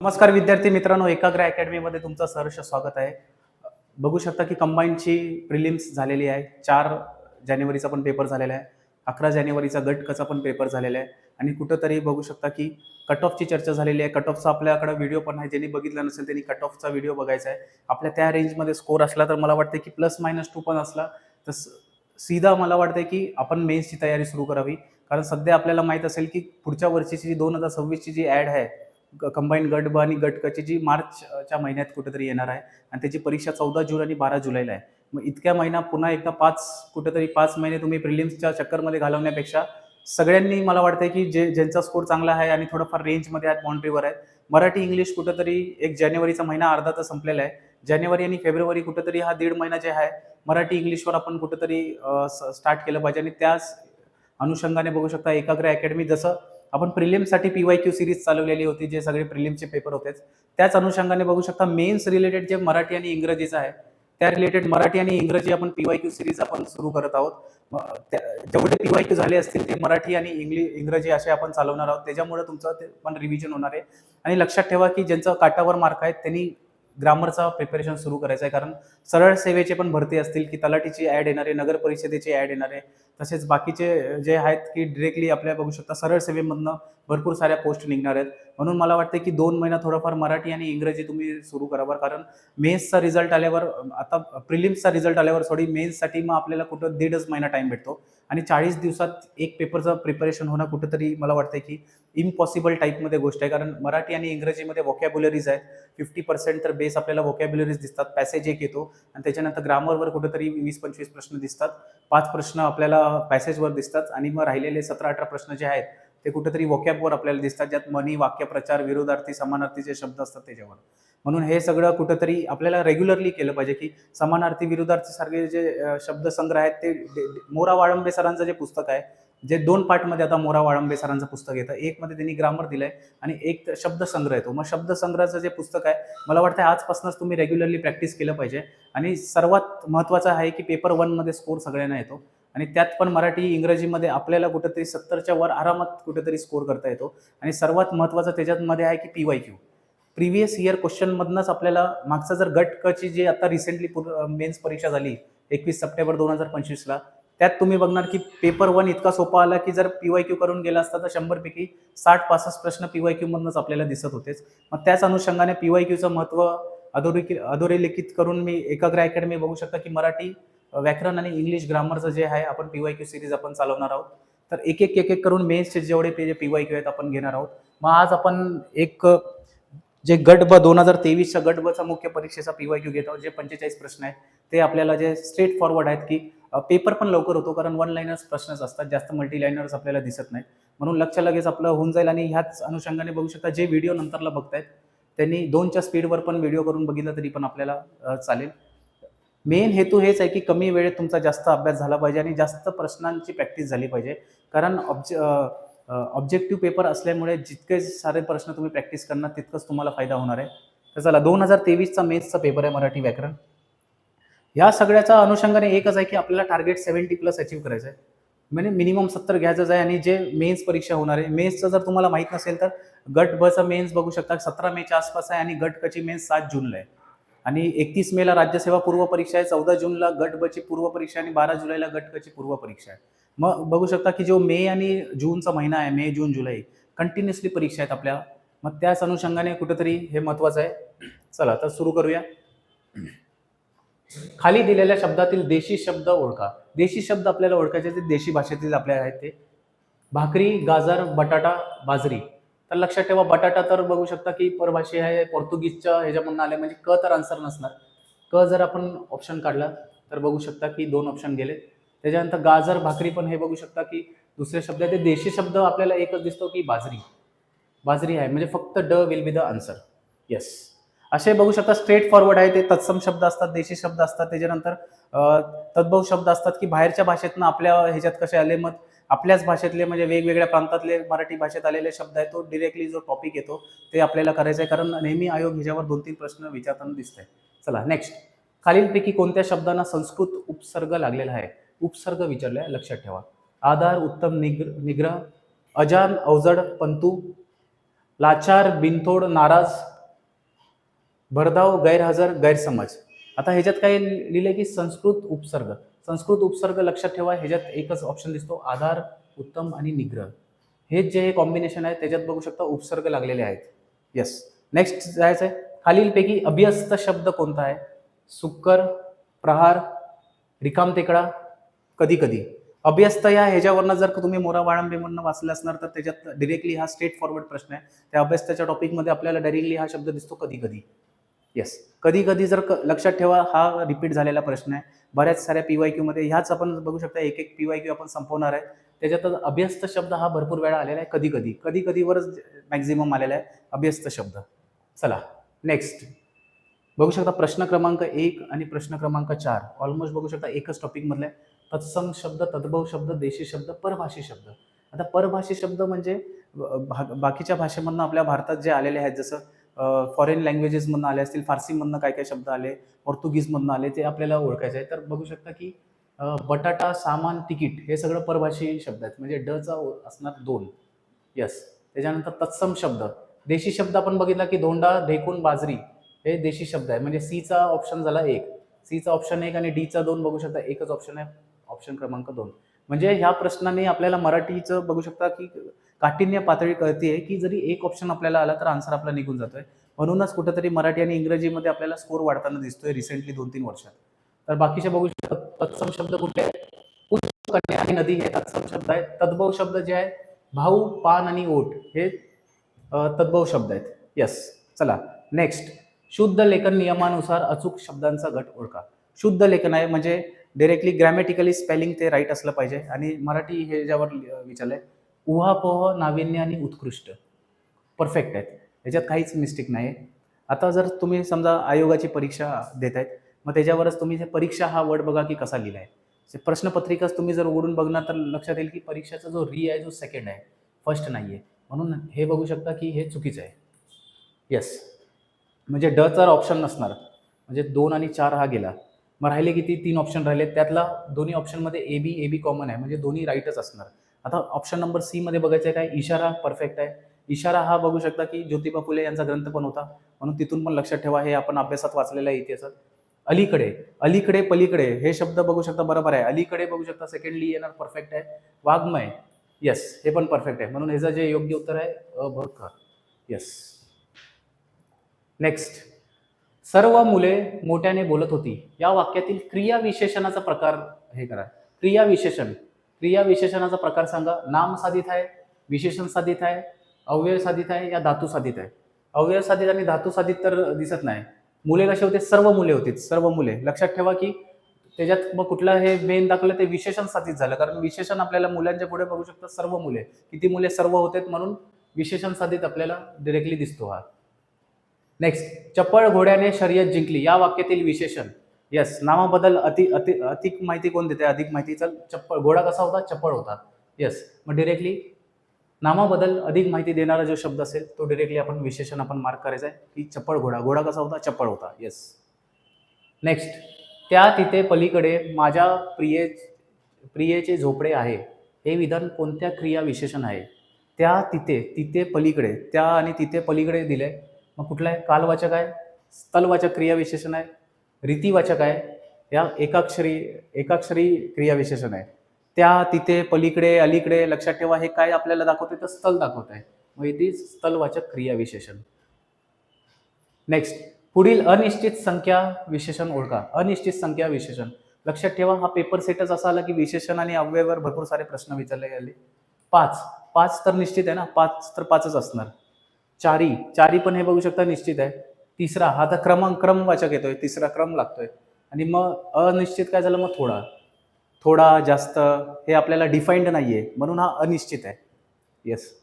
नमस्कार विद्यार्थी मित्रांनो, एकाग्र अकॅडमीमध्ये तुमचं सहर्ष स्वागत आहे. बघू शकता की कंबाईनची प्रिलिम्स झालेली आहे. 4 जानेवारीचा पण पेपर झालेला आहे. 11 जानेवारीचा गट कचा पण पेपर झालेला आहे आणि कुठेतरी बघू शकता की कट ऑफची चर्चा झालेली आहे. कट ऑफचा आपल्याकडे व्हिडिओ पण आहे. ज्यांनी बघितला नसेल त्यांनी कट ऑफचा व्हिडिओ बघायचा आहे. आपल्या त्या रेंजमध्ये स्कोर असला तर मला वाटतं की +-2 पण असला तर सीधा मला वाटतं की आपण मेन्सची तयारी सुरू करावी. कारण सध्या आपल्याला माहीत असेल की पुढच्या वर्षीची 2026ची जी ॲड आहे कंबाईन गट ब आणि गट क ची जी मार्चच्या महिन्यात कुठेतरी येणार आहे आणि त्याची परीक्षा 14 जून आणि 12 जुलैला आहे. मग इतक्या महिना पुन्हा एकदा 5 महिने तुम्ही प्रिलिम्सच्या चक्करमध्ये घालवण्यापेक्षा सगळ्यांनी मला वाटतंय की ज्यांचा स्कोर चांगला आहे आणि थोडंफार रेंजमध्ये आहेत, बाउंड्रीवर आहेत. मराठी, इंग्लिश कुठेतरी 1 जानेवारीचा महिना अर्धा तर संपलेला आहे. जानेवारी आणि फेब्रुवारी कुठेतरी हा 1.5 महिना जे आहे मराठी, इंग्लिशवर आपण कुठेतरी स्टार्ट केलं पाहिजे आणि त्याच अनुषंगाने बघू शकता एकाग्र अकॅडमी जसं आपण प्रिलिम्ससाठी PYQ सीरीज चालवलेली होती, जे सगळे प्रिलिम्सचे पेपर होते. त्याच अनुषंगाने बघू शकता मेन्स रिलेटेड जे मराठी आणि इंग्रजीचं आहे, त्या रिलेटेड मराठी आणि इंग्रजी आपण PYQ सीरीज आपण सुरू करत आहोत. जेवढे PYQ झाले असतील ते मराठी आणि इंग्रजी असे आपण चालवणार आहोत. त्याच्यामुळे तुमचं ते पण रिव्हिजन होणार आहे आणि लक्षात ठेवा की ज्यांचं काटावर मार्क आहेत त्यांनी ग्रामरचा प्रिपरेशन सुरू करायचं आहे. कारण सरळ सेवेचे पण भरती असतील की तलाठीची ॲड येणार आहे, नगर परिषदेची ॲड येणार आहे. तसेच बाकीचे जे आहेत की डायरेक्टली आपल्या बघू शकता सरळ सेवेमधनं भरपूर साऱ्या पोस्ट निघणार आहेत. म्हणून मला वाटतं की 2 महिना थोडंफार मराठी आणि इंग्रजी तुम्ही सुरू करावं. कारण मेन्सचा रिझल्ट आल्यावर आता प्रिलिम्सचा रिझल्ट आल्यावर सॉरी मेन्ससाठी मग आपल्याला कुठं 1.5 महिना टाईम भेटतो आणि 40 दिवसात एक पेपरचं प्रिपरेशन होणं कुठेतरी मला वाटतं की इम्पॉसिबल टाईपमध्ये गोष्ट आहे. कारण मराठी आणि इंग्रजीमध्ये व्होकॅब्युलरीज आहेत. 50% तर बेस आपल्याला व्होकॅब्युलरीज दिसतात. पॅसेज एक येतो आणि त्याच्यानंतर ग्रामरवर कुठेतरी 20-25 प्रश्न दिसतात. 5 प्रश्न आपल्याला पॅसेजवर दिसतात आणि मग राहिलेले 17-18 प्रश्न जे आहेत ते कुठेतरी व्होकॅबवर आपल्याला दिसतात, ज्यात म्हणी, वाक्यप्रचार, विरोधार्थी, समानार्थीचे शब्द असतात त्याच्यावर. म्हणून हे सगळं कुठेतरी आपल्याला रेग्युलरली केलं पाहिजे की समानार्थी, विरोधार्थी सारखे जे शब्दसंग्रह आहेत ते मोरा वाळंबे सरांचं जे पुस्तक आहे, जे 2 पार्टमध्ये आता मोरा वाळंबे सरांचं पुस्तक येतं. एक मध्ये त्यांनी ग्रामर दिलंय आणि एक शब्दसंग्रह येतो. मग शब्दसंग्रहाचं जे पुस्तक आहे मला वाटतं आजपासूनच तुम्ही रेग्युलरली प्रॅक्टिस केलं पाहिजे आणि सर्वात महत्त्वाचं आहे की पेपर 1 मध्ये स्कोर सगळ्यांना येतो आणि त्यात पण मराठी, इंग्रजीमध्ये आपल्याला कुठेतरी 70च्या वर आरामात कुठेतरी स्कोर करता येतो आणि सर्वात महत्त्वाचं त्याच्यामध्ये आहे की PYQ. प्रिव्हियस इयर क्वेश्चनमधनंच आपल्याला मागचा जर गट क ची जी आता रिसेंटली मेन्स परीक्षा झाली 21 सप्टेंबर 2025ला, त्यात तुम्ही बघणार की पेपर 1 इतका सोपा आला की जर PYQ करून गेला असता तर 100 पैकी 60-65 प्रश्न PYQ मधनंच आपल्याला दिसत होतेच. मग त्याच अनुषंगाने PYQचं महत्त्व अधोरेखित करून मी एकाग्र अकॅडमी बघू शकता की मराठी व्याकरण आणि इंग्लिश ग्रामरचं जे आहे आपण PYQ सिरीज आपण चालवणार आहोत. तर एक करून मेन्सचे जेवढे PYQ आहेत आपण घेणार आहोत. मग आज आपण एक जे गट ब 2023च्या गट बचा मुख्य परीक्षेचा PYQ घेत आहोत. जे 45 प्रश्न आहेत ते आपल्याला जे स्ट्रेट फॉरवर्ड आहेत की पेपर पण लवकर होतो कारण 1 लाइनर्स प्रश्नच असतात, जास्त मल्टी लाइनर्स आपल्याला दिसत नाहीत. म्हणून लक्ष लगेच आपलं होऊन जाईल आणि ह्याच अनुषंगाने बघू शकता जे व्हिडिओ नंतरला बघतायत त्यांनी 2च्या स्पीडवर पण व्हिडिओ करून बघितला तरी पण आपल्याला चालेल. मेन हेतू हेच आहे की कमी वेळेत तुमचा जास्त अभ्यास झाला पाहिजे आणि जास्त प्रश्नांची प्रॅक्टिस झाली पाहिजे. कारण ऑब्जेक्टिव्ह पेपर असल्यामुळे जितके सारे प्रश्न तुम्ही प्रॅक्टिस करणार तितकंच तुम्हाला फायदा होणार आहे. तर चला 2023चा मेन्सचा पेपर आहे मराठी व्याकरण. या सगळ्याच्या अनुषंगाने एकच आहे की आपल्याला टार्गेट 70+ अचीव्ह करायचं आहे. म्हणजे मिनिमम 70 घ्यायचं आहे आणि जे मेन्स परीक्षा होणार आहे मेन्सचं जर तुम्हाला माहित नसेल तर गट ब चा मेन्स बघू शकता 17 मेच्या आसपास आहे आणि गट क ची मेन्स 7 जूनला आहे आणि 31 मेला राज्यसेवा पूर्व परीक्षा आहे, 14 जूनला गट ब ची पूर्व परीक्षा आणि 12 जुलैला गट क ची पूर्व परीक्षा आहे. मग बघू शकता की जो मे आणि जूनचा महिना आहे, मे, जून, जुलै कंटिन्युअसली परीक्षा आहेत आपल्या. मग त्याच अनुषंगाने कुठेतरी हे महत्त्वाचं आहे. चला तर सुरू करूया. खाली दिलेल्या शब्दातील देशी शब्द ओळखा. देशी शब्द आपल्याला ओळखायचे ते देशी भाषेतील आपल्या आहेत ते भाकरी, गाजर, बटाटा, बाजरी. तर लक्षात ठेवा बटाटा तर बघू शकता की परभाषी आहे, पोर्तुगीजच्या ह्याच्यामधून आले म्हणजे क तर आन्सर नसणार. क जर आपण ऑप्शन काढला तर बघू शकता की 2 ऑप्शन गेले. त्याच्यानंतर गाजर, भाकरी पण हे बघू शकता की दुसरे शब्द आहे. ते देशी शब्द आपल्याला एकच दिसतो की बाजरी. बाजरी आहे म्हणजे फक्त ड will be the answer. Yes. असे बघू शकता स्ट्रेट फॉरवर्ड आहे. ते तत्सम शब्द असतात, देशी शब्द असतात, त्याच्यानंतर तद्भव शब्द असतात की बाहेरच्या भाषेतनं आपल्या ह्याच्यात कसे आले. मग आपल्याच भाषेतले म्हणजे वेगवेगळ्या प्रांतातले मराठी भाषेत आलेले शब्द आहे तो डिरेक्टली जो टॉपिक येतो ते आपल्याला करायचं आहे. कारण नेहमी आयोग ह्याच्यावर 2-3 प्रश्न विचारताना दिसत आहे. चला नेक्स्ट. खालीलपैकी कोणत्या शब्दांना संस्कृत उपसर्ग लागलेला आहे. उपसर्ग विचारलाय लक्षात ठेवा. आधार, उत्तम, निग्रह, अजान, अवजड, पंतू, लाचार, बिनतोड, नाराज, भरधाव, गैरहजर, गैरसमज. आता ह्याच्यात काय लिहिलंय की संस्कृत उपसर्ग. संस्कृत उपसर्ग लक्षात ठेवा, ह्याच्यात एकच ऑप्शन दिसतो, आधार, उत्तम आणि निग्रह. हे जे कॉम्बिनेशन आहे त्याच्यात बघू शकता उपसर्ग लागलेले आहेत. येस. नेक्स्ट जायचं आहे, खालीलपैकी अभ्यस्त शब्द कोणता आहे? सुकर, प्रहार, रिकामटेकडा, कधी कधी. अभ्यस्त या ह्याच्यावरनं जर तुम्ही मोरा वाळंबेमधनं वाचलं असणार तर त्याच्यात डिरेक्टली हा स्ट्रेट फॉरवर्ड प्रश्न आहे. त्या अभ्यस्ताच्या टॉपिकमध्ये आपल्याला डायरेक्टली हा शब्द दिसतो, कधी कधी. येस. कधी कधी जर लक्षात ठेवा, हा रिपीट झालेला प्रश्न आहे बऱ्याच साऱ्या पीवायक्यू मध्ये. ह्याच आपण बघू शकता, एक एक पीवायक्यू आपण संपवणार आहे. त्याच्यात अभ्यस्त शब्द हा भरपूर वेळा आलेला आहे, कधी कधी. कधी कधीवरच मॅक्झिमम आलेला आहे अभ्यस्त शब्द. चला नेक्स्ट बघू शकता, प्रश्न क्रमांक 1 आणि प्रश्न क्रमांक 4 ऑलमोस्ट बघू शकता एकच टॉपिक मधले. तत्सम शब्द, तद्भव शब्द, देशी शब्द, परभाषी शब्द. आता परभाषी शब्द म्हणजे बाकीच्या भाषेमधनं आपल्या भारतात जे आलेले आहेत, जसं फॉरेन लँग्वेजेसमधनं आले असतील, फारसीमधनं काय काय शब्द आले, पोर्तुगीजमधनं आले, ते आपल्याला ओळखायचे आहे. तर बघू शकता की बटाटा, सामान, तिकीट हे सगळं परभाषी शब्द आहेत, म्हणजे ड चा असणार 2. यस. त्याच्यानंतर तत्सम शब्द, देशी शब्द आपण बघितला की धोंडा, ढेकूण, बाजरी हे देशी शब्द आहे, म्हणजे सी चा ऑप्शन झाला 1. सी चा ऑप्शन 1 आणि डी चा 2 बघू शकता, एकच ऑप्शन आहे, ऑप्शन क्रमांक 2. म्हणजे ह्या प्रश्नाने आपल्याला मराठीचं बघू शकता की काठिण्य पातळी कळते की जरी एक ऑप्शन आपल्याला आला तर आन्सर आपला निघून जातोय. म्हणूनच कुठेतरी मराठी आणि इंग्रजीमध्ये आपल्याला स्कोर वाढताना दिसतोय रिसेंटली 2-3 वर्षात. तर बाकीचे बघू शकता, तत्सम शब्द कुठले आहेत? पुष्प, कन्या आणि नदी हे तत्सम शब्द आहेत. तद्भव शब्द जे आहेत, भाऊ, पान आणि ओठ हे तद्भव शब्द आहेत. यस. चला नेक्स्ट, शुद्ध लेखन नियमानुसार अचूक शब्दांचा गट ओळखा. शुद्ध लेखन आहे म्हणजे डायरेक्टली ग्रॅमॅटिकली स्पेलिंग ते राईट असलं पाहिजे. आणि मराठी हे ज्यावर विचारलंय, उहापोह, नाविन्य आणि उत्कृष्ट परफेक्ट आहेत, याच्यात काहीच मिस्टेक नाही. आता जर तुम्ही समजा आयोगाची परीक्षा देत आहेत, मग त्याच्यावरच तुम्ही परीक्षा हा वर्ड बघा की कसा लिहिलाय. प्रश्नपत्रिकाच तुम्ही जर उघडून बघणार तर लक्षात येईल की परीक्षाचा जो री आहे, जो सेकंड आहे, फर्स्ट नाहीये. म्हणून हे बघू शकता की हे चुकीचं आहे. येस. म्हणजे ड चा ऑप्शन नसणार, म्हणजे 2 आणि 4 हा गेला. मग राहिले किती? 3 ऑप्शन राहिले, त्यातला दोन्ही ऑप्शनमध्ये ए बी कॉमन आहे, म्हणजे दोन्ही राईटच असणार. आता ऑप्शन नंबर सी मध्ये बघायचं आहे काय, इशारा परफेक्ट आहे. इशारा हा बघू शकता की ज्योतिबा फुले यांचा ग्रंथ पण होता, म्हणून तिथून पण लक्षात ठेवा, हे आपण अभ्यासात वाचलेलं आहे इतिहासात. अलीकडे, अलीकडे, पलीकडे हे शब्द बघू शकता, बरोबर आहे. अलीकडे बघू शकता सेकंडली येणार, परफेक्ट आहे. वाङ्मय, येस, हे पण परफेक्ट आहे. म्हणून ह्याचं जे योग्य उत्तर आहे अ भ क. येस. नेक्स्ट, सर्व मुले मोठ्याने बोलत होती या वाक्यातील क्रिया विशेषणाचा प्रकार हे करा. क्रिया विशेषण, क्रिया विशेषणाचा प्रकार सांगा. नाम साधित आहे, विशेषण साधित आहे, अव्यय साधित आहे या धातू साधित आहे. अव्यय साधित आणि धातू साधित तर दिसत नाही. मुले कसे होते? सर्व मुले होती, सर्व मुले. लक्षात ठेवा की त्याच्यात मग कुठलं हे मेन दाखवलं ते विशेषण साधित झालं, कारण विशेषण आपल्याला मुलांच्या पुढे बघू शकता सर्व मुले. किती मुले? सर्व होते, म्हणून विशेषण साधित आपल्याला डिरेक्टली दिसतो हा. नेक्स्ट, चप्पळ घोड्याने शर्यत जिंकली या वाक्यातील विशेषण. यस. नामाबद्दल अधिक माहिती कोण देते? अधिक माहिती. चल, चप्पळ, घोडा कसा होता? चप्पळ होता. यस. मग डिरेक्टली नामाबद्दल अधिक माहिती देणारा जो शब्द असेल तो डिरेक्टली आपण विशेषण आपण मार्क करायचा आहे की चप्पळ घोडा. घोडा कसा होता? चप्पळ होता. यस. नेक्स्ट, त्या तिथे पलीकडे माझ्या प्रियेचे झोपडे आहे हे विधान कोणत्या क्रिया विशेषण आहे? त्या तिथे, तिथे पलीकडे, त्या आणि तिथे पलीकडे दिले, मग कुठला आहे? कालवाचक आहे, स्थलवाचक क्रिया विशेषण आहे, रीतिवाचक आहे, या एकाक्षरी क्रिया विशेषण आहे. त्या तिथे पलीकडे अलीकडे. लक्षात ठेवा, हे काय आपल्याला दाखवते? तर स्थल दाखवत आहे, मग इथे स्थलवाचक क्रिया विशेषण. नेक्स्ट, पुढील अनिश्चित संख्या विशेषण ओळखा. अनिश्चित संख्या विशेषण. लक्षात ठेवा, हा पेपर सेटच असा आला की विशेषण आणि अव्ययवर भरपूर सारे प्रश्न विचारले गेले. 5 तर निश्चित आहे ना, 5 तर 5च असणार. चारी पण हे बघू शकता निश्चित आहे. तिसरा हा तर क्रमवाचक येतोय, तिसरा क्रम लागतोय. आणि मग अनिश्चित काय झालं? मग थोडा, जास्त हे आपल्याला डिफाईन्ड नाहीये, म्हणून हा अनिश्चित आहे. येस.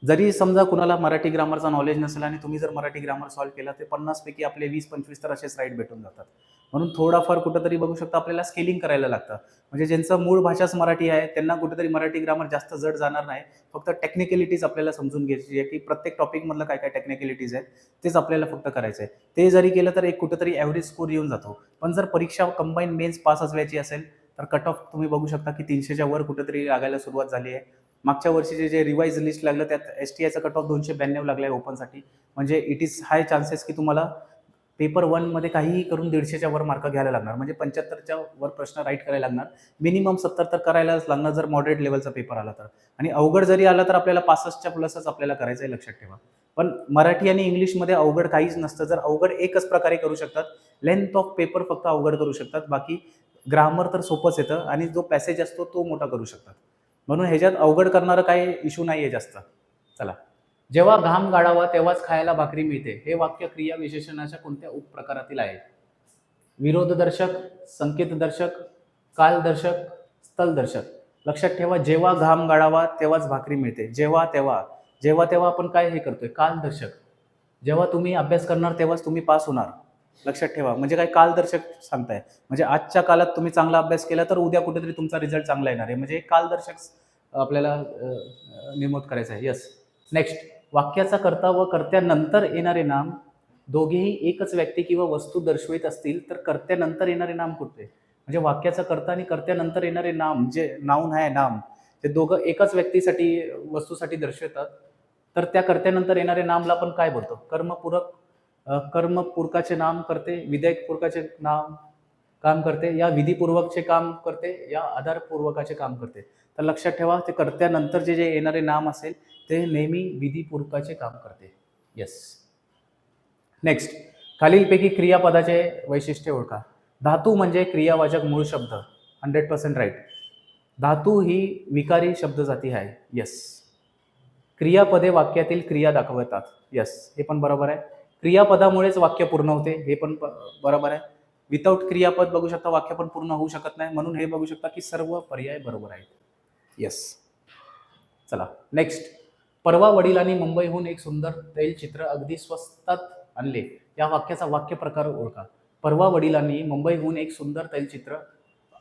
जरी समजा कुणाला मराठी ग्रामरचा नॉलेज नसेल आणि तुम्ही जर मराठी ग्रामर सॉल्व्ह केला तर 50 पैकी आपले 20-25 तर असेच राईट भेटून जातात. म्हणून थोडाफार कुठंतरी बघू शकता आपल्याला स्केलिंग करायला लागतं. म्हणजे ज्यांचं मूळ भाषाच मराठी आहे त्यांना कुठेतरी मराठी ग्रामर जास्त जड जाणार नाही. फक्त टेक्निकॅलिटीज आपल्याला समजून घ्यायची आहे की प्रत्येक टॉपिकमधलं काय काय टेक्निकॅलिटीज आहेत तेच आपल्याला फक्त करायचं आहे. ते जरी केलं तर एक कुठेतरी ॲव्हरेज स्कोर येऊन जातो. पण जर परीक्षा कंबाईन मेन्स पास असल्याची असेल तर कट ऑफ तुम्ही बघू शकता की 300च्या वर कुठेतरी लागायला सुरुवात झाली आहे. मागच्या वर्षीचे जे रिवाइज लिस्ट लागलं त्यात STIचा कट ऑफ 292 लागला आहे ओपनसाठी. म्हणजे इट इज हाय चान्सेस की तुम्हाला पेपर 1 मध्ये काहीही करून 150च्या वर मार्क घ्यायला लागणार. म्हणजे 75च्या वर प्रश्न राईट करायला लागणार. मिनिमम 70 तर करायलाच लागणार जर मॉडरेट लेवलचा पेपर आला तर. आणि अवघड जरी आला तर आपल्याला 65च्या प्लसच आपल्याला करायचं आहे, लक्षात ठेवा. पण मराठी आणि इंग्लिशमध्ये अवघड काहीच नसतं. जर अवघड एकच प्रकारे करू शकतात, लेंथ ऑफ पेपर फक्त अवघड करू शकतात, बाकी ग्रामर तर सोपंच येतं आणि जो पॅसेज असतो तो मोठा करू शकतात. म्हणून ह्याच्यात अवघड करणारं काही इश्यू नाही आहे जास्त. चला, जेव्हा घाम गाळावा तेव्हाच खायला भाकरी मिळते, हे वाक्य क्रिया विशेषणाच्या कोणत्या उपप्रकारातील आहे? विरोधदर्शक, संकेतदर्शक, कालदर्शक, स्थलदर्शक. लक्षात ठेवा, जेव्हा घाम गाळावा तेव्हाच भाकरी मिळते. जेव्हा तेव्हा जेव्हा तेव्हा आपण काय हे करतोय? कालदर्शक. जेव्हा तुम्ही अभ्यास करणार तेव्हाच तुम्ही पास होणार. लक्षात ठेवा. म्हणजे काय कालदर्शक सांगताय, म्हणजे आजच्या काळात तुम्ही चांगला अभ्यास केला तर उद्या कुठेतरी तुमचा रिझल्ट चांगला येणार आहे. म्हणजे कालदर्शक आपल्याला नमूद करायचं आहे. यस. नेक्स्ट, वाक्याचा कर्ता व कर्त्यानंतर येणारे नाम दोघेही एकच व्यक्ती किंवा वस्तू दर्शवित असतील तर कर्त्यानंतर येणारे नाम कुठले? म्हणजे वाक्याचा कर्ता आणि कर्त्यानंतर येणारे नाम, जे नाउन आहे नाम, ते दोघं एकाच व्यक्तीसाठी वस्तूसाठी दर्शवतात, तर त्या कर्त्यानंतर येणारे नामला आपण काय बोलतो? कर्मपूरक. कर्मपूरकाचे नाम करते, विधेयकपूरकाचे नाम काम करते, या विधीपूर्वकचे काम करते, या आधारपूर्वकाचे काम करते. तर लक्षात ठेवा, ते कर्त्यानंतरचे जे येणारे नाम असेल ते नेहमी विधीपूर्वकाचे काम करते. येस. नेक्स्ट, खालीलपैकी क्रियापदाचे वैशिष्ट्य ओळखा. धातू म्हणजे क्रियावाचक मूळ शब्द. 100% राईट. धातू ही विकारी शब्दजाती आहे. येस. क्रियापदे वाक्यातील क्रिया दाखवतात. यस, हे पण बरोबर आहे. क्रियापदामुळेच वाक्य पूर्ण होते, हे पण बरोबर आहे. विदाउट क्रियापद बघू शकता वाक्य पण पूर्ण होऊ शकत नाही, म्हणून हे बघू शकता की सर्व पर्याय बरोबर आहेत. यस. चला, नेक्स्ट. परवा वडिलांनी मुंबईहून एक सुंदर तैलचित्र अगदी स्वस्तात आणले, या वाक्याचा वाक्य प्रकार ओळखा. परवा वडिलांनी मुंबईहून एक सुंदर तैलचित्र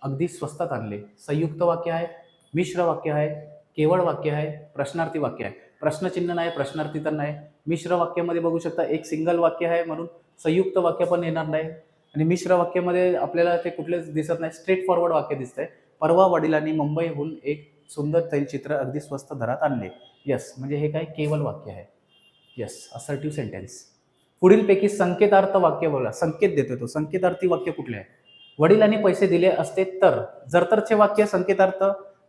अगदी स्वस्तात आणले. संयुक्त वाक्य आहे, मिश्र वाक्य आहे, केवळ वाक्य आहे, प्रश्नार्थी वाक्य आहे. प्रश्नचिन्ह नाही, प्रश्नार्थी तर नाही. मिश्र वाक्यामध्ये बघू शकता एक सिंगल वाक्य आहे, म्हणून संयुक्त वाक्य पण येणार नाही. आणि मिश्र वाक्यामध्ये आपल्याला ते कुठलेच दिसत नाही, स्ट्रेट फॉरवर्ड वाक्य दिसतंय. परवा वडिलांनी मुंबईहून एक सुंदर तैलचित्र अगदी स्वस्त दरात आणले. यस, म्हणजे हे काय केवळ वाक्य आहे. Yes, assertive sentence. पुढीलपैकी संकेतार्थ वाक्य बोला. संकेत देतोय तो. संकेतार्थी वाक्य कुठले आहे? वडिलांनी पैसे दिले असते तर. जर तरचे वाक्य संकेतार्थ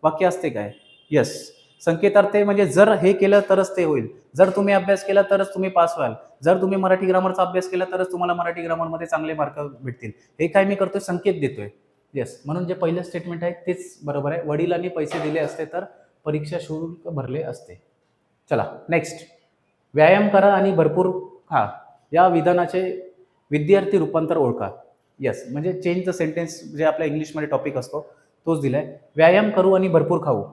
वाक्य असते काय? यस. संकेतार्थ म्हणजे जर हे केलं तरच ते होईल, जर तुम्ही अभ्यास केला तरच तुम्ही पास व्हाल, जर तुम्ही मराठी ग्रामरचा अभ्यास केला तरच तुम्हाला मराठी ग्रामरमध्ये चांगले मार्क भेटतील. हे काय मी करतोय? संकेत देतोय. येस, म्हणून जे पहिलं स्टेटमेंट आहे तेच बरोबर आहे. वडिलांनी पैसे दिले असते तर परीक्षा शुल्क भरले असते. चला, नेक्स्ट. व्यायाम करा आणि भरपूर खा, या विधानाचे विद्यार्थी रूपांतर ओळखा. यस, म्हणजे चेंज द सेंटेन्स जे आपल्या इंग्लिशमध्ये टॉपिक असतो तोच दिलाय. व्यायाम करू आणि भरपूर खाऊ,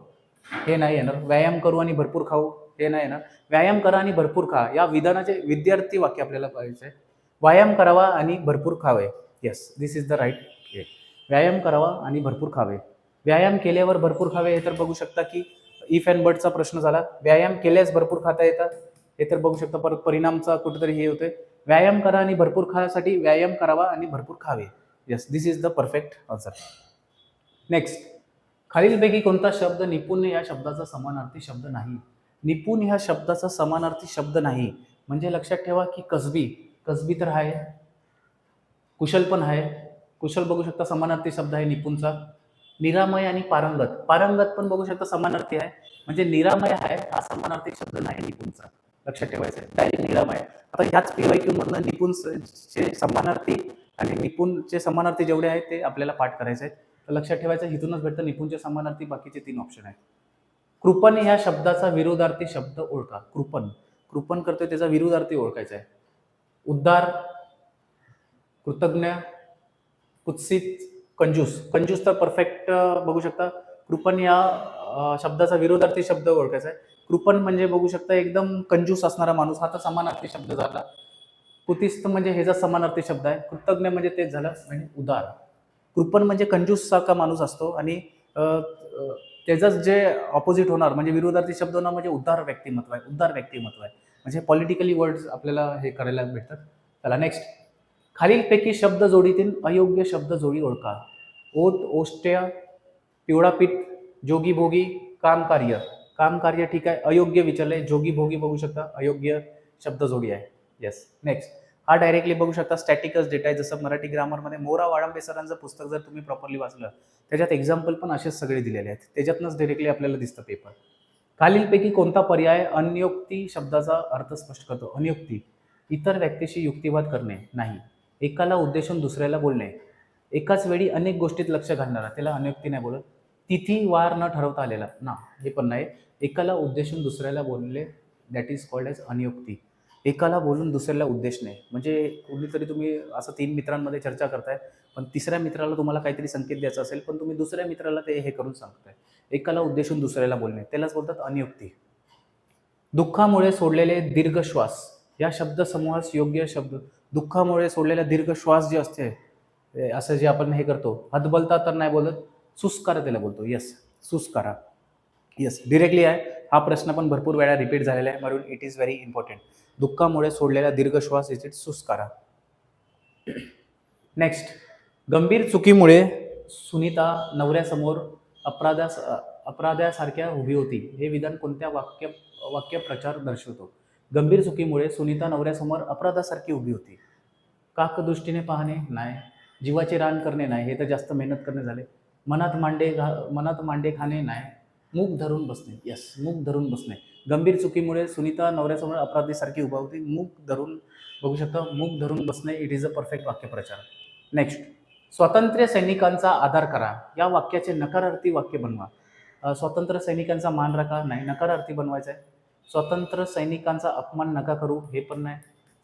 हे नाही येणार. व्यायाम करू आणि भरपूर खाऊ, हे नाही येणार. व्यायाम करा आणि भरपूर खा, या विधानाचे विद्यार्थी वाक्य आपल्याला पाहिजे. व्यायाम करावा आणि भरपूर खावे. Yes, this is the right. व्यायाम करावा आणि भरपूर खावे. व्यायाम केल्यावर भरपूर खावे, हे तर बघू शकता की इफ अँड बटचा प्रश्न झाला. व्यायाम केल्यास भरपूर खाता येतात, हे तर बघू शकता परत परिणामचा कुठेतरी हे होतोय. व्यायाम करा आणि भरपूर खाण्यासाठी व्यायाम करावा आणि भरपूर खावे. Yes, this is the perfect answer. Next. खालीलपैकी कोणता शब्द निपुण या शब्दाचा समानार्थी शब्द नाही? निपुण ह्या शब्दाचा समानार्थी शब्द नाही, म्हणजे लक्षात ठेवा की कसबी. कसबी तर आहे, कुशल पण आहे. कुशल बघू शकता समानार्थी शब्द आहे निपुणचा. निरामय आणि पारंगत. पारंगत पण बघू शकता समानार्थी आहे, म्हणजे निरामय आहे हा समानार्थी शब्द नाही निपुणचा. लक्षात ठेवायचं आहे. डायरेक्ट निरामय. आता ह्याच PYQ मधनं निपुणचे समानार्थी आणि निपुणचे समानार्थी जेवढे आहेत ते आपल्याला पाठ करायचे आहेत. तर लक्षात ठेवायचं, इथूनच भेटतं निपुणचे समानार्थी, बाकीचे 3 ऑप्शन आहेत. कृपण ह्या शब्दाचा विरोधार्थी शब्द ओळखा. कृपण. कृपण करतोय त्याचा विरोधार्थी ओळखायचा आहे. उद्धार, कृतज्ञ, कुत्सित, कंजूस. कंजूस तर परफेक्ट बघू शकता. कृपण या शब्दाचा विरोधार्थी शब्द ओळखायचा आहे. कृपण म्हणजे बघू शकता एकदम कंजूस असणारा माणूस, हा तर समानार्थी शब्द झाला. कुतिस्त म्हणजे ह्याचा समानार्थी शब्द आहे. कृतज्ञ म्हणजे तेच झालं, म्हणजे उदार. कृपण म्हणजे कंजूस सारखा माणूस असतो आणि त्याचंच जे ऑपोजिट होणार म्हणजे विरोधार्थी शब्द होणार म्हणजे उदार व्यक्तिमत्व आहे. उदार व्यक्तिमत्व आहे, म्हणजे पॉलिटिकली वर्ड्स आपल्याला हे करायला भेटतात. चला, नेक्स्ट. खालीलपैकी शब्द जोडीतील अयोग्य शब्द जोडी ओळखा. ओट, ओष्ट्य, पिवळा पीठ, जोगी भोगी, काम कार्य. काम कार्य ठीक आहे. अयोग्य विचारलंय, जोगी भोगी बघू शकता, अयोग्य शब्द जोडी आहे. येस. नेक्स्ट, हा डायरेक्टली बघू शकता स्टॅटिकच डेटा आहे. जसं मराठी ग्रामरमध्ये मोरा वाळंबे सरांचं पुस्तक जर तुम्ही प्रॉपरली वाचलं त्याच्यात एक्झाम्पल पण असेच सगळे दिलेले आहेत. त्याच्यातनंच डायरेक्टली आपल्याला दिसतं पेपर. खालीलपैकी कोणता पर्याय अनियोक्ती शब्दाचा अर्थ स्पष्ट करतो? अनियोक्ती, इतर व्यक्तीशी युक्तिवाद करणे नाही, एकाला उद्देशून दुसऱ्याला बोलणे, एकाच वेळी अनेक गोष्टीत लक्ष घालणारा, त्याला अनियोक्ती नाही बोलत. तिथी वार न ठरवता आलेला ना, हे पण नाही. एकाला उद्देशून दुसऱ्याला बोलले, दॅट इज कॉल्ड एज अनियोक्ती. एकाला बोलून दुसऱ्याला उद्देश नाही, म्हणजे कोणीतरी तुम्ही असं 3 मित्रांमध्ये चर्चा करताय, पण तिसऱ्या मित्राला तुम्हाला काहीतरी संकेत द्यायचा असेल, पण तुम्ही दुसऱ्या मित्राला ते हे करून सांगताय. एकाला उद्देशून दुसऱ्याला बोलणे, त्यालाच बोलतात अनियोक्ती. दुःखामुळे सोडलेले दीर्घ श्वास, या शब्दसमूहास योग्य शब्द. दुःखामुळे सोडलेला दीर्घ श्वास जे असते, असं जे आपण हे करतो, हतबलता तर नाही बोलत, सुस्कारा त्याला बोलतो. येस, सुस्कारा. येस, डिरेक्टली आहे. हा प्रश्न पण भरपूर वेळा रिपीट झालेला आहे, म्हणून इट इज व्हेरी इम्पॉर्टंट. दुःखामुळे सोडलेला दीर्घ श्वास इज इट सुस्कारा. नेक्स्ट, गंभीर चुकीमुळे सुनीता नवऱ्यासमोर अपराध्यासारख्या उभी होती, हे विधान कोणत्या वाक्य प्रचार दर्शवतो? गंभीर चुकीमुळे सुनीता नवऱ्यासमोर अपराधासारखी उभी होती. काकदृष्टीने पाहणे नाही, जीवाचे रान करणे नाही, हे तर जास्त मेहनत करणे झाले. मनात मांडे खाणे नाही, मूग धरून बसणे. यस, मूग धरून बसणे. गंभीर चुकीमुळे सुनीता नवऱ्यासमोर अपराधीसारखी उभा होती, मूग धरून बघू शकता, मूग धरून बसणे, इट इज अ परफेक्ट वाक्यप्रचार. नेक्स्ट, स्वातंत्र्य सैनिकांचा आदर करा, या वाक्याचे नकारार्थी वाक्य बनवा. स्वातंत्र्य सैनिकांचा मान राखा नाही, नकारार्थी बनवायचं आहे. स्वतंत्र सैनिकांचा अपमान नका करू, हे पण नाही.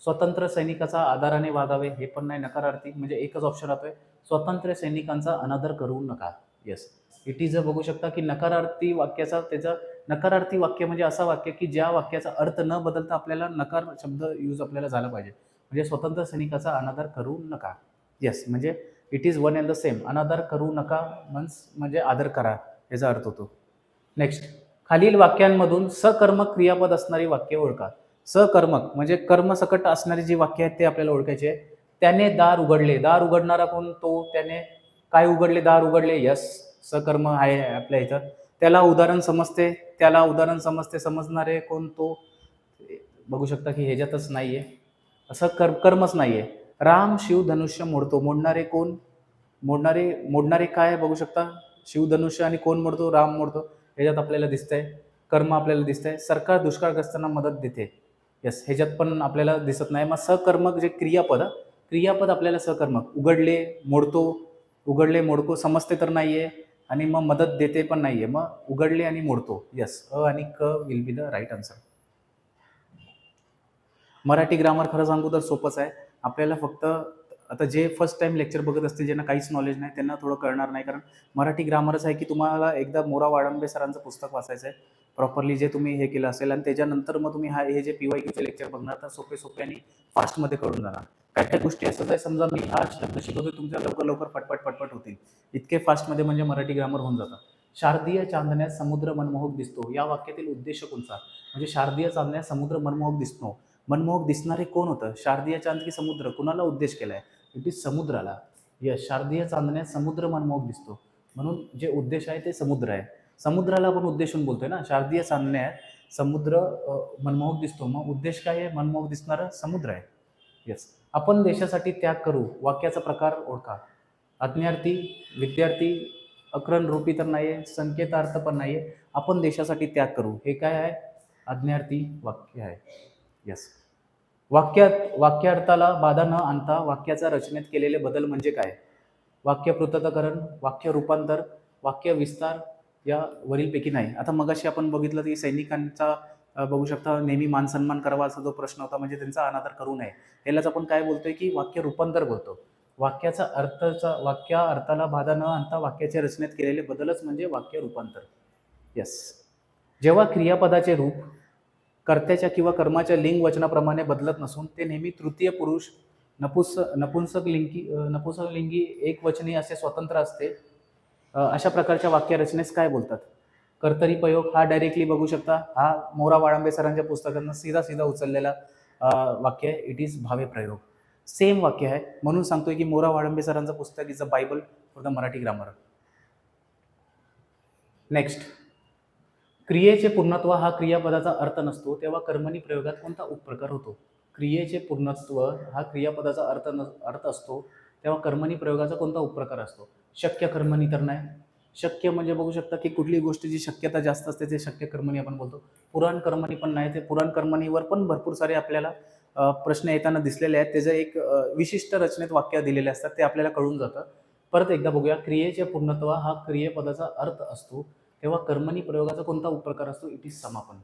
स्वतंत्र सैनिकाचा आदराने वागावे, हे पण नाही, नकारार्थी. म्हणजे एकच ऑप्शन राहतोय, स्वतंत्र सैनिकांचा अनादर करू नका. येस, इट इज अ बघू शकता की नकारार्थी वाक्याचा, त्याचा नकारार्थी वाक्य म्हणजे असा वाक्य की ज्या वाक्याचा अर्थ न बदलता आपल्याला नकार शब्द यूज आपल्याला झाला पाहिजे. म्हणजे स्वतंत्र सैनिकाचा अनादर करू नका. येस, म्हणजे it is one and the same. अनादर करू नका म्हणजे आदर करा, याचा अर्थ होतो. नेक्स्ट, खालील वाक्यांमधून सकर्मक क्रियापद असणारी वाक्य ओळखा. सकर्मक म्हणजे कर्मसकट असणारी जी वाक्य आहेत ते आपल्याला ओळखायचे आहे. त्याने दार उघडले, दार उघडणारा कोण? तो. त्याने काय उघडले? दार उघडले. यस, सकर्म आहे आपल्या इथं. त्याला उदाहरण समजते, त्याला उदाहरण समजते, समजणारे कोण? तो. बघू शकता की ह्याच्यातच नाहीये, असं कर्मच नाहीये. राम शिवधनुष्य मोडतो, मोडणारे कोण? मोडणारे काय बघू शकता? शिवधनुष्य. आणि कोण मोडतो? राम मोडतो. ह्याच्यात आपल्याला दिसतंय कर्म, आपल्याला दिसतंय. सरकार दुष्काळग्रस्तांना मदत देते. यस, ह्याच्यात पण आपल्याला दिसत नाही. मग सकर्मक जे क्रियापद आपल्याला सकर्मक. उघडले, मोडतो, उघडले मोडको समजते तर नाहीये, आणि मग मदत देते पण नाहीये. मग उघडले आणि मोडतो. यस, अ आणि क will be the right answer. Marathi grammar खरं सांगू तर सोपंच आहे. आपल्याला फक्त आता जे फर्स्ट टाइम लेक्चर बघत असतील, ज्यांना काहीच नॉलेज नाही, त्यांना थोडं कळणार नाही, कारण मराठी ग्रामरच आहे की तुम्हाला एकदा मोरा वाळंबे सरांचं पुस्तक वाचायचं आहे प्रॉपरली, जे तुम्ही हे केलं असेल, आणि त्याच्यानंतर मग तुम्ही हे जे PYQचे लेक्चर बघणार, तर सोपे आणि फास्टमध्ये कळून जाणार. काय गोष्टी असतात आहे, समजा मी हा शब्द शिकवतो, तुमच्या लवकर पटपट होतील, इतके फास्टमध्ये म्हणजे मराठी ग्रामर होऊन जातं. शारदीय चांदण्यात समुद्र मनमोहक दिसतो, या वाक्यातील उद्देश कोणता? म्हणजे शारदीय चांदण्यात समुद्र मनमोहक दिसतो. मनमोहक दिसणारे कोण होतं? शारदीय चांद की समुद्र? कुणाला उद्देश केलाय? इट इज समुद्राला. यस, शारदीय चांदण्यात समुद्र मनमोहक दिसतो, म्हणून जे उद्देश आहे ते समुद्र आहे. समुद्राला आपण उद्देशून बोलतोय ना. शारदीय चांदण्यात समुद्र मनमोहक दिसतो, मग उद्देश काय आहे? मनमोहक दिसणारा समुद्र आहे. येस, आपण देशासाठी त्याग करू, वाक्याचा प्रकार ओळखा. आज्ञार्थी, विद्यार्थी, अक्रणरूपी तर नाहीये, संकेतार्थ पण नाहीये. आपण देशासाठी त्याग करू, हे काय आहे? आज्ञार्थी वाक्य आहे. यस, वाक्यार्थाला बाधा न आणता वाक्याच्या रचनेत केलेले बदल म्हणजे काय? वाक्य पृथक्करण, वाक्य रूपांतर, वाक्य विस्तार, या वरीलपैकी नाही. आता मगाशी आपण बघितलं की सैनिकांचा बघू शकता नेहमी मान सन्मान करावा, असा जो प्रश्न होता, म्हणजे त्यांचा अनादर करू नये. यालाच आपण काय बोलतोय की वाक्य रूपांतर बोलतो. वाक्याचा अर्थाला बाधा न आणता वाक्याच्या रचनेत केलेले बदलच म्हणजे वाक्य रूपांतर. यस, जेव्हा क्रियापदाचे रूप कर्त्याच्या किंवा कर्माच्या लिंग वचनाप्रमाणे बदलत नसून ते नेहमी तृतीय पुरुष, नपुंसकलिंगी, एकवचनी असे स्वतंत्र असते, अशा प्रकारच्या वाक्य रचनेस काय बोलतात? कर्तरी प्रयोग. हा डायरेक्टली बघू शकता, हा मोरा वाळंबे सरांच्या पुस्तकातून सीधा उचललेला वाक्य आहे. इट इज भावे प्रयोग. सेम वाक्य आहे, म्हणून सांगतोय की मोरा वाळंबे सरांचं पुस्तक is a Bible for the Marathi grammar. Next, क्रियेचे पूर्णत्व हा क्रियापदाचा अर्थ नसतो तेव्हा कर्मणी प्रयोगात कोणता उपप्रकार होतो? क्रियेचे पूर्णत्व हा क्रियापदाचा अर्थ असतो तेव्हा कर्मणी प्रयोगाचा कोणता उपप्रकार असतो? शक्य कर्मणी तर नाही. शक्य म्हणजे बघू शकता की कुठली गोष्टीची शक्यता जास्त असते ते शक्य कर्मणी आपण बोलतो. पुराण कर्मणी पण नाही, ते पुराण कर्मणीवर पण भरपूर सारे आपल्याला प्रश्न येताना दिसलेले आहेत. त्याचं एक विशिष्ट रचनेत वाक्य दिलेले असतात, ते आपल्याला कळून जातं. परत एकदा बघूया. क्रियेचे पूर्णत्व हा क्रियेपदाचा अर्थ असतो तेव्हा कर्मणी प्रयोगाचा कोणता उपप्रकार असतो? इट इज समापन.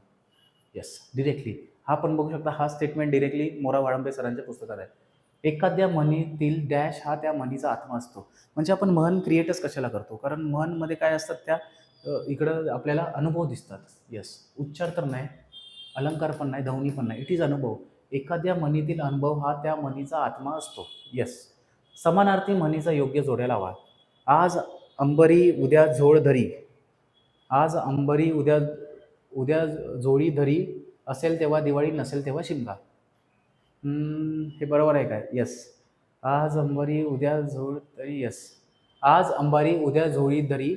Yes, directly. हा पण बघू शकता, हा स्टेटमेंट डिरेक्टली मोरा वाळंबे सरांच्या पुस्तकात आहे. एखाद्या म्हणीतील डॅश हा त्या म्हणीचा आत्मा असतो. म्हणजे आपण म्हण क्रिएटच कशाला करतो? कारण म्हणमध्ये काय असतात त्या इकडं आपल्याला अनुभव दिसतात. येस, उच्चार तर नाही, अलंकार पण नाही, ध्वनी पण नाही, इट इज अनुभव. एखाद्या म्हणीतील अनुभव हा त्या म्हणीचा आत्मा असतो. येस. समानार्थी म्हणीचा योग्य जोड्याला हवा. आज अंबरी उद्या झोळ धरी. आज अंबरी उद्या उद्या झोळी धरी असेल तेव्हा दिवाळी, नसेल तेव्हा शिमगा. हे बरोबर आहे काय? येस. आज अंबारी उद्या झोळ धरी. येस. आज अंबारी उद्या झोळी धरी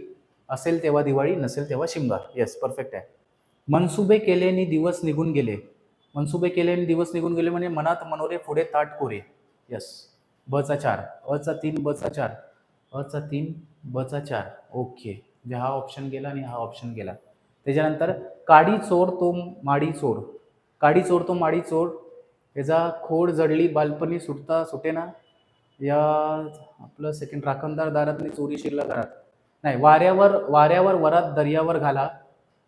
असेल तेव्हा दिवाळी, नसेल तेव्हा शिमगा. येस, परफेक्ट आहे. मनसुबे केल्याने दिवस निघून गेले. मनसुबे केल्याने दिवस निघून गेले म्हणजे मनात मनोरे पुढे ताट कोरे. येस. बचा 4, अचा 3, बचा 4, अचा 3, बचा 4. ओके. म्हणजे हा ऑप्शन गेला आणि हा ऑप्शन गेला. त्याच्यानंतर काडी चोर तो माडी चोर. काडी चोर तो माडी चोर. याचा खोड जडली बालपणी सुटता सुटेना. या आपलं सेकंड राखणदार दारातली चोरी शिरला घरात. नाही, वाऱ्यावर वाऱ्यावर वरात दर्यावर घाला.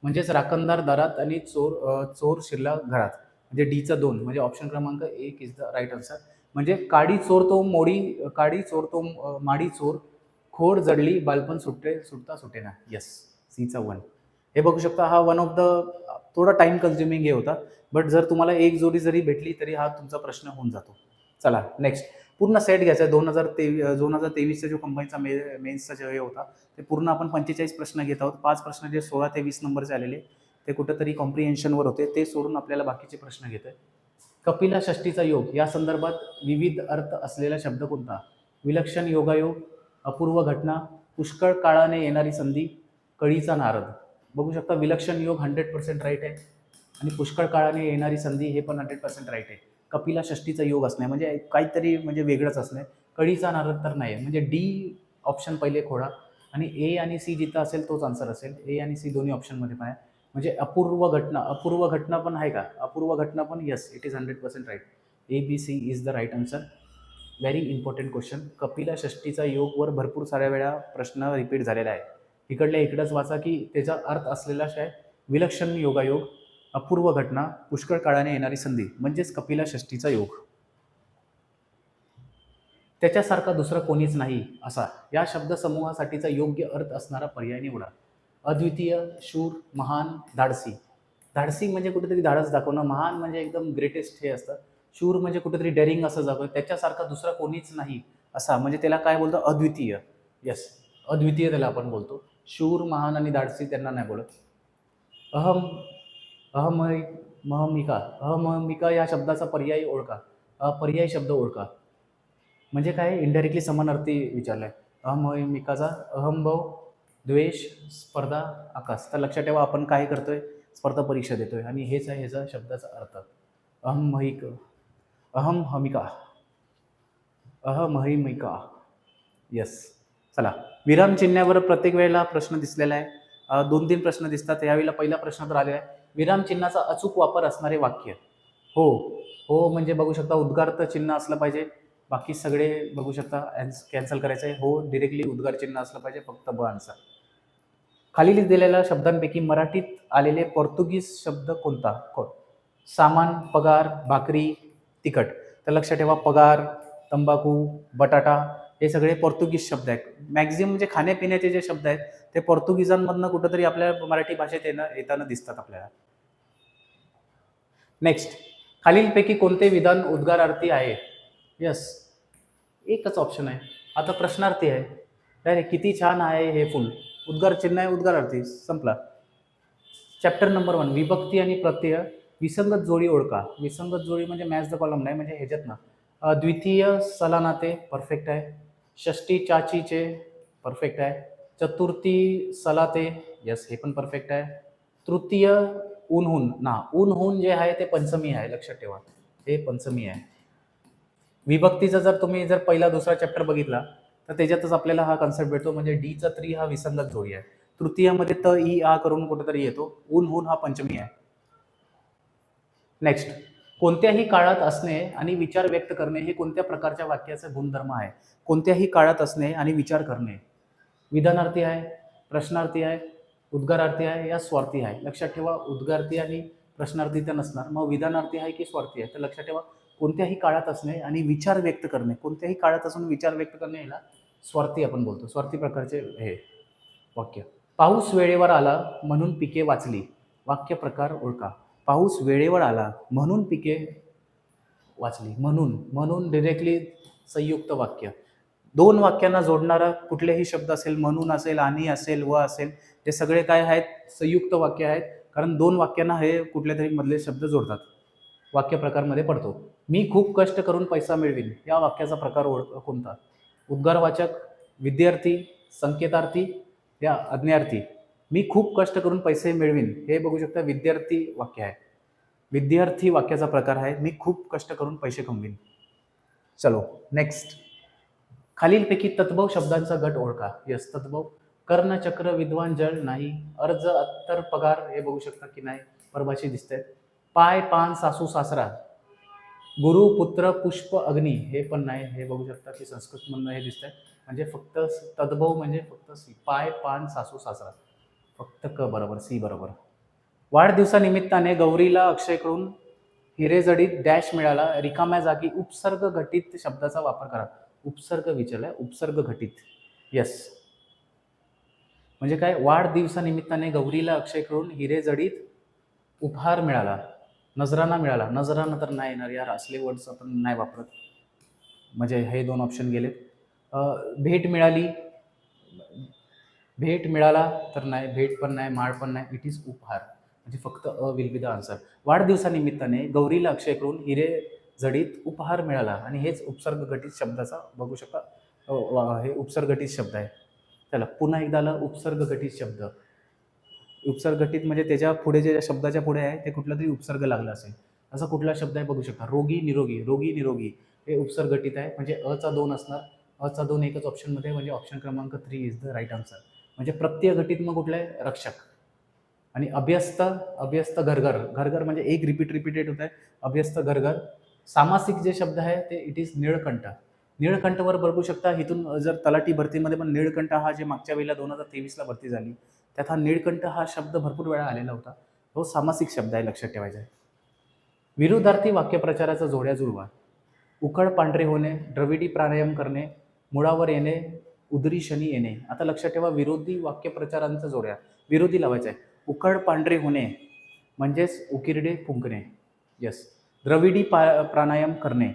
म्हणजेच राखणदार दारात आणि चोर शिरला घरात. म्हणजे डीचं 2 म्हणजे ऑप्शन क्रमांक 1 इज द राईट आन्सर. म्हणजे काडी चोर तो माडी चोर, खोड जडली बालपण सुटता सुटेना. येस, सीचा 1. हे बघू शकता, हा वन ऑफ द थोडा टाइम कन्झ्युमिंग हे होता, बट जर तुम्हाला एक जोडी जरी भेटली तरी हा तुमचा प्रश्न होऊन जातो. चला नेक्स्ट. पूर्ण सेट घ्यायचा आहे. 2023चा जो कंबाईनचा मेन्सचा जे हे होता ते पूर्ण आपण 45 प्रश्न घेत आहोत. 5 प्रश्न जे 16 ते 20 नंबरचे आलेले ते कुठेतरी कॉम्प्रिहेन्शनवर होते, ते सोडून आपल्याला बाकीचे प्रश्न घेतोय. कपिला षष्टीचा योग या संदर्भात विविध अर्थ असलेला शब्द कोणता? विलक्षण योगायोग, अपूर्व घटना, पुष्कळ काळाने येणारी संधी, कळीचा नारद. बघू शकता, विलक्षण योग 100% राईट आहे आणि पुष्कळ काळाने येणारी संधी हे पण 100% राईट आहे. कपिला षष्टीचा योग असणे म्हणजे काहीतरी म्हणजे वेगळंच असणे. कळीचा नारद तर नाही आहे. म्हणजे डी ऑप्शन पहिले खोडा आणि ए आणि सी जिथं असेल तोच आन्सर असेल. ए आणि सी दोन्ही ऑप्शनमध्ये पण आहे. म्हणजे अपूर्व घटना पण आहे का? अपूर्व घटना पण yes, it is 100% right. A B C is the right answer. Very important question. कपिला षष्टीचा योगवर भरपूर साऱ्या वेळा प्रश्न रिपीट झालेला आहे. इकडल्या इकडंच वाचा की त्याचा अर्थ असलेला आहे विलक्षण योगायोग, अपूर्व घटना, पुष्कळ काळाने येणारी संधी, म्हणजेच कपिला षष्टीचा योग. त्याच्यासारखा दुसरा कोणीच नाही असा या शब्दसमूहासाठीचा योग्य अर्थ असणारा पर्याय निवडा. अद्वितीय, शूर, महान, धाडसी. धाडसी म्हणजे कुठेतरी धाडस दाखवणं, महान म्हणजे एकदम ग्रेटेस्ट हे असतं, शूर म्हणजे कुठेतरी डेअरिंग असं दाखवतं. त्याच्यासारखा दुसरा कोणीच नाही असा म्हणजे त्याला काय बोलतो? अद्वितीय. येस, अद्वितीय त्याला आपण बोलतो. शूर, महान आणि धाडसी त्यांना नाही बोलत. अहम अहमहिका या शब्दाचा पर्याय ओळखा. पर्याय शब्द ओळखा. म्हणजे काय? इनडायरेक्टली समानार्थी विचारलाय. अहमहिकाचा अहमभाव, द्वेष, स्पर्धा, आकाश. तर लक्षात ठेवा, आपण काय करतोय? स्पर्धा परीक्षा देतोय आणि हेच आहे ह्याचा शब्दाचा अर्थ. अहमहिका. येस. चला, विराम चिन्हावर प्रत्येक वेळेला प्रश्न दिसलेला आहे. 2-3 प्रश्न दिसतात. यावेळेला पहिला प्रश्न तर आलेला आहे. विराम चिन्हाचा अचूक वापर असणारे वाक्य. हो. हो म्हणजे बघू शकता उद्गार चिन्ह असलं पाहिजे. बाकी सगळे बघू शकता कॅन्सल करायचं आहे. हो, डिरेक्टली उद्गार चिन्ह असलं पाहिजे. फक्त ब आन्सर. खाली दिलेल्या शब्दांपैकी मराठीत आलेले पोर्तुगीज शब्द कोणता? सामान, पगार, भाकरी, तिखट. तर लक्षात ठेवा, पगार, तंबाखू, बटाटा हे सगळे पोर्तुगीज शब्द आहेत. मॅक्झिमम जे खाण्यापिण्याचे जे शब्द आहेत ते पोर्तुगीजांमधनं कुठंतरी आपल्या मराठी भाषेत येताना दिसतात आपल्याला. नेक्स्ट. खालीलपैकी कोणते विधान उद्गारार्थी आहे? यस, एकच ऑप्शन आहे. आता प्रश्नार्थी आहे. डायरेक्ट किती छान आहे हे फुल. उद्गार चिन्ह आहे, उद्गारार्थी, संपला. चॅप्टर नंबर 1 विभक्ती आणि प्रत्यय. विसंगत जोडी ओळखा. विसंगत जोडी म्हणजे मॅच द कॉलम नाही, म्हणजे ह्याच्यात ना द्वितीय सलानाते परफेक्ट आहे. षष्टी चाचीचे परफेक्ट आहे. चतुर्थी सलाते, यस हे पण परफेक्ट आहे. तृतीय ऊनहून ना, ऊनहून जे आहे ते पंचमी आहे, लक्षात ठेवा, हे पंचमी आहे. विभक्तीचा जर तुम्ही जर पहिला दुसरा चॅप्टर बघितला तर त्याच्यातच आपल्याला हा कन्सेप्ट भेटतो, म्हणजे डीचा त्री हा विसंगत जोडी आहे. तृतीयामध्ये त ई आ करून कुठेतरी येतो, ऊनहून हा पंचमी आहे. नेक्स्ट, कोणत्याही काळात असणे आणि विचार व्यक्त करणे हे कोणत्या प्रकारच्या वाक्याचा गुणधर्म आहे? कोणत्याही काळात असणे आणि विचार करणे. विधानार्थी आहे, प्रश्नार्थी आहे, उद्गारार्थी आहे या स्वार्थी आहे? लक्षात ठेवा, उद्गारार्थी आणि प्रश्नार्थी तर नसणार, मग विधानार्थी आहे की स्वार्थी आहे? तर लक्षात ठेवा, कोणत्याही काळात असणे आणि विचार व्यक्त करणे, कोणत्याही काळात असून विचार व्यक्त करणे याला स्वार्थी आपण बोलतो. स्वार्थी प्रकारचे हे वाक्य. पाऊस वेळेवर आला म्हणून पिके वाचली. वाक्य प्रकार ओळखा. पाऊस वेळेवर आला म्हणून पिके वाचली. म्हणून डिरेक्टली संयुक्त वाक्य. दोन वाक्यांना जोडणारा कुठलेही शब्द असेल, म्हणून असेल, आणि असेल, व असेल, ते सगळे काय आहेत? संयुक्त वाक्य आहेत, कारण दोन वाक्यांना हे कुठल्या तरी मधले शब्द जोडतात. वाक्य प्रकारमध्ये पडतो. मी खूप कष्ट करून पैसा मिळवीन या वाक्याचा प्रकार कोणता? उद्गारवाचक, विद्यार्थी, संकेतार्थी या आज्ञार्थी? मी खूप कष्ट करून पैसे मिळवीन हे बघू शकता, विद्यार्थी वाक्य आहे. विद्यार्थी वाक्याचा प्रकार आहे मी खूप कष्ट करून पैसे कमवीन. चलो नेक्स्ट, खालीलपैकी तद्भव शब्दांचा गट ओळखा. यस, तद्भव. कर्ण, चक्र, विद्वान, जळ नाही. अर्ज, अत्तर, पगार हे बघू शकता की नाही, परभाषी दिसत आहेत. पाय, पान, सासू, सासरा. गुरु, पुत्र, पुष्प, अग्नी हे पण नाही, हे बघू शकता की संस्कृत मधनं हे दिसत आहे. म्हणजे फक्त तद्भव म्हणजे फक्त सी. पाय, पान, सासू, सासरा, फक्त क बरोबर, सी बरोबर. वाढदिवसानिमित्ताने गौरीला अक्षयकडून हिरेजडीत डॅश मिळाला. रिकाम्या जागी उपसर्ग घटित शब्दाचा वापर करा. उपसर्ग विचारलाय, उपसर्ग घटित. यस, म्हणजे काय? वाढदिवसानिमित्ताने गौरीला अक्षयकडून हिरेजडीत उपहार मिळाला. नजराना मिळाला. नजराना तर नाही येणार यार, असले वर्ड्स आपण नाही वापरत, म्हणजे हे दोन ऑप्शन गेलेत. भेट मिळाली, भेट मिळाला तर नाही, भेट पण नाही, माळ पण नाही, इट इज उपहार, म्हणजे फक्त A will be the answer. वाढदिवसानिमित्ताने गौरीला अक्षयकडून हिरे जडीत उपहार मिळाला, आणि हेच उपसर्ग घटित शब्दाचा बघू शकता, हे उपसर्ग घटित शब्द आहे. चला पुन्हा एकदा आला उपसर्ग घटित शब्द. उपसर्ग घटित म्हणजे त्याच्या पुढे जे शब्दाच्या पुढे आहे ते कुठला तरी उपसर्ग लागला असेल. असा कुठला शब्द आहे बघू शकता. रोगी, निरोगी. रोगी, निरोगी हे उपसर्ग घटित आहे, म्हणजे अचा दोन असणार. अचा दोन एकच ऑप्शनमध्ये, म्हणजे ऑप्शन क्रमांक 3 इज द राईट आन्सर. म्हणजे प्रत्यय घटित मग कुठलं आहे? रक्षक. आणि अभ्यस्त, अभ्यस्त, घरघर. घरघर म्हणजे एक रिपीटेड होत आहे, अभ्यस्त, घरघर. सामासिक जे शब्द आहे ते इट इज निळकंठ. निळकंठवर बघू शकता, इथून जर तलाठी भरतीमध्ये पण निळकंठ हा जे मागच्या वेळेला 2023ला भरती झाली त्यात हा निळकंठ हा शब्द भरपूर वेळा आलेला होता. तो सामासिक शब्द आहे, लक्षात ठेवायचा आहे. विरुद्धार्थी वाक्यप्रचाराचा जोड्या जुळवा. उकळ पांढरे होणे, द्रविडी प्राणायाम करणे, मुळावर येणे, उदरी शनी येणे. आता लक्षात ठेवा, विरोधी वाक्यप्रचारांचा जोड्या विरोधी लावायचा आहे. उकळ पांढरे होणे म्हणजेच उकिरडे फुंकणे. यस. द्रविडी प्राणायाम करणे.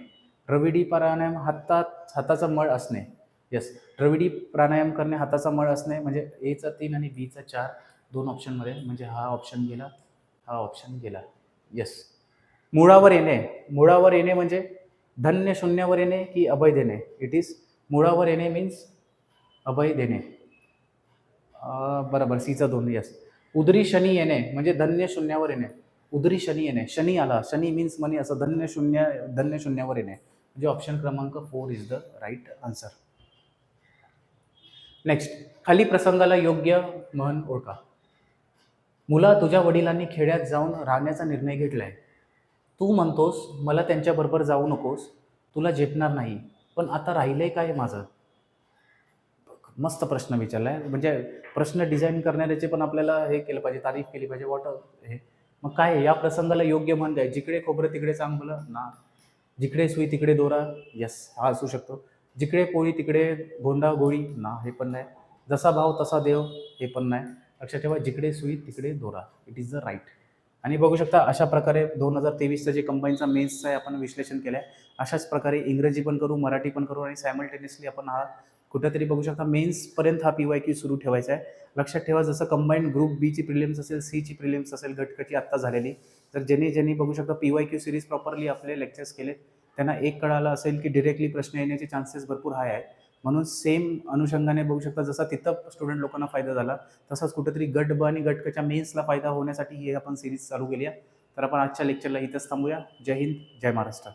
द्रविडी प्राणायाम हाताचा मळ असणे. यस. द्रविडी प्राणायाम करणे, हाताचा मळ असणे, म्हणजे एचा 3 आणि बीचा 4 दोन ऑप्शनमध्ये, म्हणजे हा ऑप्शन गेला, हा ऑप्शन गेला. यस. मुळावर येणे. मुळावर येणे म्हणजे धन्य शून्यावर येणे की अभय देणे? इट इज मुळावर येणे मीन्स अभय देणे. बरोबर, सीचा 2. यस. उदरी शनी येणे म्हणजे धन्य शून्यावर येणे. उदरी शनी येणे, शनी आला, शनी मीन्स मनी, असं धन्य शून्यावर येणे, म्हणजे ऑप्शन क्रमांक 4 is the right answer. Next, खाली प्रसंगाला योग्य म्हण ओळखा. मुला, तुझ्या वडिलांनी खेड्यात जाऊन राहण्याचा निर्णय घेतलाय. तू म्हणतोस मला त्यांच्याबरोबर जाऊ नकोस, तुला झेपणार नाही, पण आता राहिलंय काय माझं? मस्त प्रश्न विचारलाय, म्हणजे प्रश्न डिझाईन करणाऱ्याचे पण आपल्याला हे केलं पाहिजे, तारीफ केली पाहिजे. वॉट हे मग काय या प्रसंगाला योग्य म्हण द्या. जिकडे खोबरं तिकडे चांगलं ना. जिकडे सुई तिकडे दोरा. यस, हा असू शकतो. जिकडे पोळी तिकडे गोंडा गोळी ना, हे पण नाही. जसा भाव तसा देव, हे पण नाही. लक्षात ठेवा, जिकडे सुई तिकडे दोरा, इट इज द राईट. आणि बघू शकता अशा प्रकारे 2023चं जे कंबाईनचा मेन्सचं आहे आपण विश्लेषण केलं आहे. अशाच प्रकारे इंग्रजी पण करू, मराठी पण करू, आणि सायमल्टेनियसली आपण हा कुठेतरी बघू शकता मेन्सपर्यंत हा PYQ सुरू ठेवायचा आहे. लक्षात ठेवा, जसं कंबाईंड ग्रुप बीची प्रिलिम्स असेल, सीची प्रिलिम्स असेल, गटकटी आत्ता झालेली, तर ज्यांनी बघू शकता PYQ सिरीज प्रॉपरली आपले लेक्चर्स केलेत त्यांना एक कळालं असेल की डिरेक्टली प्रश्न येण्याचे चान्सेस भरपूर हाय आहेत. म्हणून सेम अनुषंगाने बघू शकता, जसा तिथं स्टुडंट लोकांना फायदा झाला, तसाच कुठेतरी गट ब आणि गट कच्या मेन्सला फायदा होण्यासाठी ही आपण सिरीज चालू केली आहे. तर आपण आजच्या लेक्चरला इथंच थांबूया. जय हिंद, जय महाराष्ट्र.